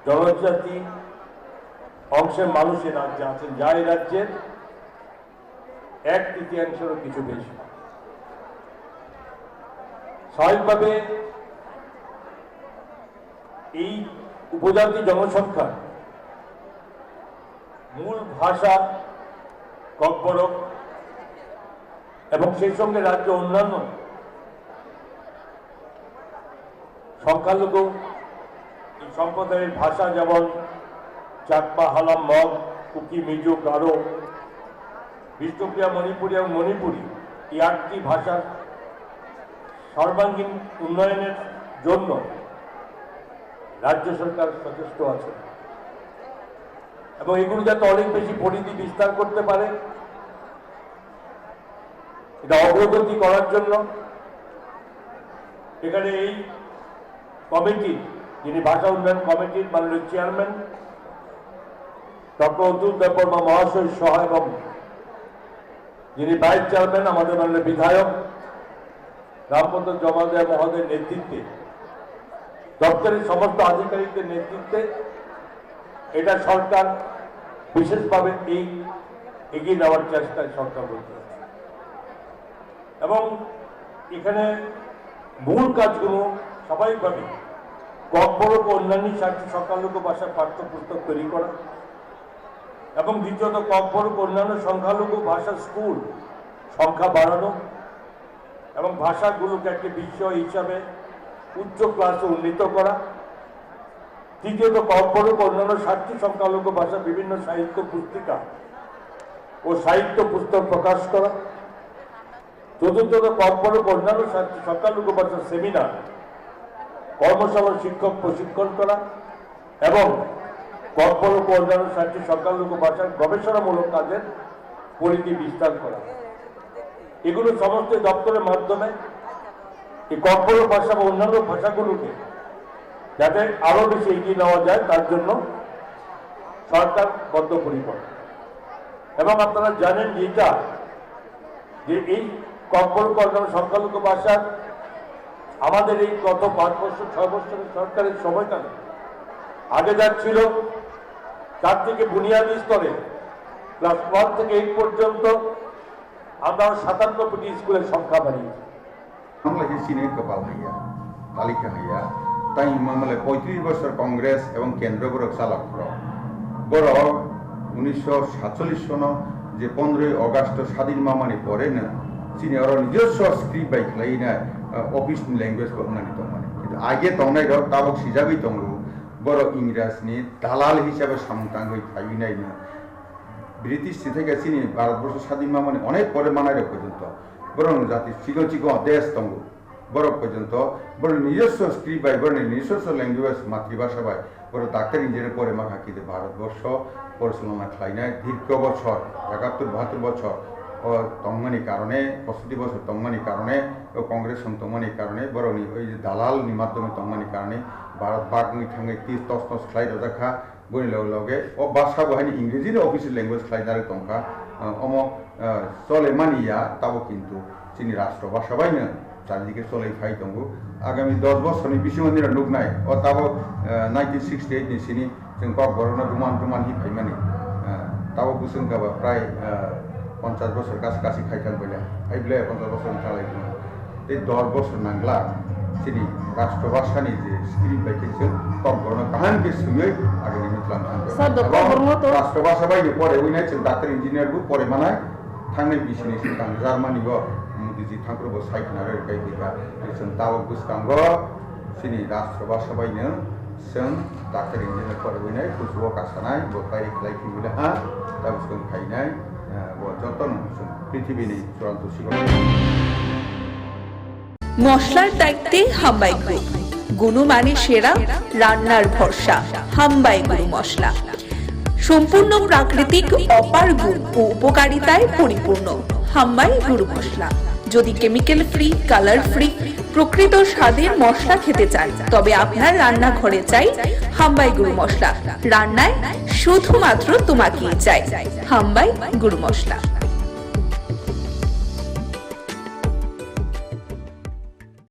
জনজাতি অংশের মানুষ এ রাজ্যে আছেন, যা এই রাজ্যের 1/3 কিছু বেশি। স্বাভাবিকভাবে এই উপজাতি জনসংখ্যা মূল ভাষা ককবরক এবং সেই সঙ্গে রাজ্য অন্যান্য সংখ্যালঘু এই সম্প্রদায়ের ভাষা যেমন চাকমা, হালাম, মগ, কুকি, মিজো, গারো, বিষ্ণুপ্রিয়া, মণিপুরী এবং মণিপুরী এই 8টি ভাষার সর্বাঙ্গীন উন্নয়নের জন্য রাজ্য সরকার সচেষ্ট আছে এবং এগুলো যাতে অনেক বেশি পরিধি বিস্তার করতে পারে, এটা অগ্রগতি করার জন্য এখানে এই কমিটি, যিনি ভাষা উন্নয়ন কমিটির মাননীয় চেয়ারম্যান ডক্টর অতুল দেববর্মা মহাশয় সহ এবং যিনি ভাইস চেয়ারম্যান আমাদের মাননীয় বিধায়ক রামপদ জমাদার মহোদয়ের নেতৃত্বে, দপ্তরের সমস্ত আধিকারিকদের নেতৃত্বে এটা সরকার বিশেষভাবে এগিয়ে নেওয়ার চেষ্টায় সরকার করছে এবং এখানে মূল কাজগুলো স্বাভাবিকভাবে ককবরক ও অন্যান্য 7টি সংখ্যালঘু ভাষার পাঠ্যপুস্তক তৈরি করা এবং দ্বিতীয়ত ককবরক অন্যান্য সংখ্যালঘু ভাষার স্কুল সংখ্যা বাড়ানো এবং ভাষাগুলোকে একটি বিষয় হিসাবে উচ্চ ক্লাসে উন্নীত করা। তৃতীয়ত ককবরক অন্যান্য 7টি সংখ্যালঘু ভাষা বিভিন্ন সাহিত্য পুস্তিকা ও সাহিত্য পুস্তক প্রকাশ করা। চতুর্থত ককবরক অন্যান্য 7টি সংখ্যালঘু ভাষার সেমিনার, কর্মশালা, শিক্ষক প্রশিক্ষণ করা এবং ককবরক অন্যান্য 7টি সংখ্যালঘু ভাষার গবেষণামূলক কাজের পরিধি বিস্তার করা। এগুলো সমস্ত দপ্তরের মাধ্যমে এই ককবরক ভাষা বা অন্যান্য ভাষাগুলোকে যাতে আরো বেশি এগিয়ে নেওয়া যায় তার জন্য সরকার বদ্ধপরিকর। এবং আপনারা জানেন যে এই ককবরক অন্যান্য সংখ্যালঘু ভাষার আমাদের এই গত 5 বছর 6 বছরের সরকারের সময়কালে আগে যা ছিল তার থেকে বুনিয়াদী স্তরে ক্লাস 1 থেকে 8 পর্যন্ত আমরা 57টি স্কুলের সংখ্যা বাড়িয়েছি। বাংলাদেশ চীনের কপাল হাইয়া তালিকা হাইয়া তাই মামলে 35 বছর কংগ্রেস এবং কেন্দ্র বড় চালক বড় 1947 সন যে 15 অগস্ট স্বাধীন মামানি পরে না চীনে ওর নিজস্ব স্ক্রিপ্ট বাই খেলাই না অফিস ল্যাঙ্গুয়েজ বাংলানি তংমানি কিন্তু আগে তংনাই রক তাবক সিজাবি তংরু বড় ইংরাজনি দালাল হিসাবে সামতাং হই থাইনাই না ব্রিটিশ থেকে চীনে ভারতবর্ষ স্বাধীন মামানি অনেক পরে মানাই পর্যন্ত বরং জাতি চিকো চিকো দেশ তঙ্গু বড় পর্যন্ত বড় নিজস্ব স্ক্রিপ্ট বাই বড় নিজস্ব ল্যাঙ্গুয়েজ মাতৃভাষা বাই বড় ডাক্তার ইঞ্জিনিয়ার পরে মাখা কিন্তু ভারতবর্ষ পরিচালনা খাইনায় দীর্ঘ বছর 71-72 বছর তংমানি কারণে 65 বছর তংমানি কারণে কংগ্রেস তংমানি কারণে বড় ওই যে দালাল মাধ্যমে তংমানি কারণে ভারত বাগনি থাঙ্গে কি তস খাই রাখা বই লগে ও ভাষা বাহিনী ইংরেজির অফিসিয়াল ল্যাঙ্গুয়েজ খাইনারে তংখা অম চলে মানিয়া তাবো কিন্তু চীনি রাষ্ট্র ভাষা বাইনা চারিদিকে চলে ফাই তঙ্গু আগামী 10 বছরনি বেশি মন্দিরা নুক নাই ও তাবো 1968 नि सिनी जों ककबरकनो दुमान हि फाइमानि ताबो गुसुं गाबा प्राय 50 বছর কাছাকাছি খাইতাম বলে আইবলে 50 বছর চালাইতো এই 10 বছর নাংলা সিনি রাষ্ট্রভাষানি যে স্ক্রিপ্ট বাইকেছে ককবরকনো কাহানকে সুই আগে নিমিতলাম থাকবে রাষ্ট্রভাষা বাইরে পরে ওই নাই ডাক্তার ইঞ্জিনিয়ার বু পরে মানায় थांनाय बिसिनि सिगां जार्मानि बो मुदिजि थांग्रोबो साइखनारे गायदिका जों ताबो गुसकांगो सिनि राष्ट्रभाषा बायनो जों डाक्टार इन्जिनियार फरायनाय कुसुबो कासानाय बकाय खालायखिमुले हा ताबुसकन खायनाय बो जतन पृथिबीनि चूड़ाন্ত सिगां মশলার দায়িত্বে হাম্বাই গ্রুপ, গুণমানে সেরা, রান্নার ভরসা। হাম্বাই গ্রুপ মশলা সম্পূর্ণ প্রাকৃতিক, অপার গুণ ও উপকারিতায় পরিপূর্ণ। হাম্বাই গুরু মশলা। যদি কেমিক্যাল ফ্রি, কালার ফ্রি, প্রকৃত স্বাদের মশলা খেতে চান তবে আপনার রান্নাঘরে চাই হাম্বাই গুরু মশলা। রান্নায় শুধুমাত্র তোমাকেই চাই হাম্বাই গুরু মশলা।